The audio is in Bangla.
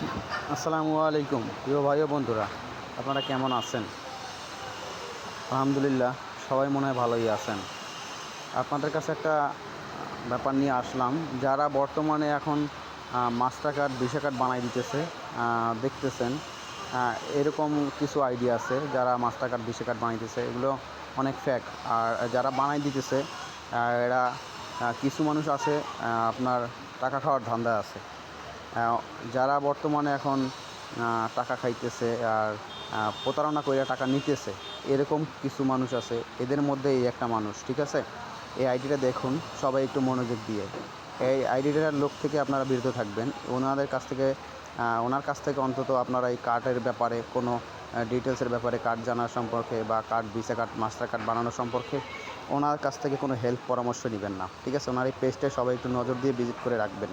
আসসালামু আলাইকুম প্রিয় ভাই ও বন্ধুরা, আপনারা কেমন আছেন? আলহামদুলিল্লাহ, সবাই মনে হয় ভালোই আছেন। আপনাদের কাছে একটা ব্যাপার নিয়ে আসলাম। যারা বর্তমানে এখন মাস্টার কার্ড, ভিসা কার্ড বানাই দিতেছে, দেখতেছেন এরকম কিছু আইডিয়া আছে যারা মাস্টার কার্ড, ভিসা কার্ড বানাইতেছে, এগুলো অনেক ফেক। আর যারা বানাই দিতেছে এরা কিছু মানুষ আছে আপনার টাকা খাওয়ার ধান্দা আছে। যারা বর্তমানে এখন টাকা খাইতেছে আর প্রতারণা কইরা টাকা নিতেছে, এরকম কিছু মানুষ আছে। এদের মধ্যে এই একটা মানুষ, ঠিক আছে? এই আইডিটা দেখুন সবাই একটু মনোযোগ দিয়ে। এই আইডিটার লোক থেকে আপনারা বিরত থাকবেন। ওনার কাছ থেকে অন্তত আপনারা এই কার্ডের ব্যাপারে কোনো ডিটেলসের ব্যাপারে, কার্ড জানার সম্পর্কে বা card, visa card, master card বানানোর সম্পর্কে ওনার কাছ থেকে কোনো হেল্প পরামর্শ নেবেন না, ঠিক আছে? ওনার এই পেজটা সবাই একটু নজর দিয়ে ভিজিট করে রাখবেন।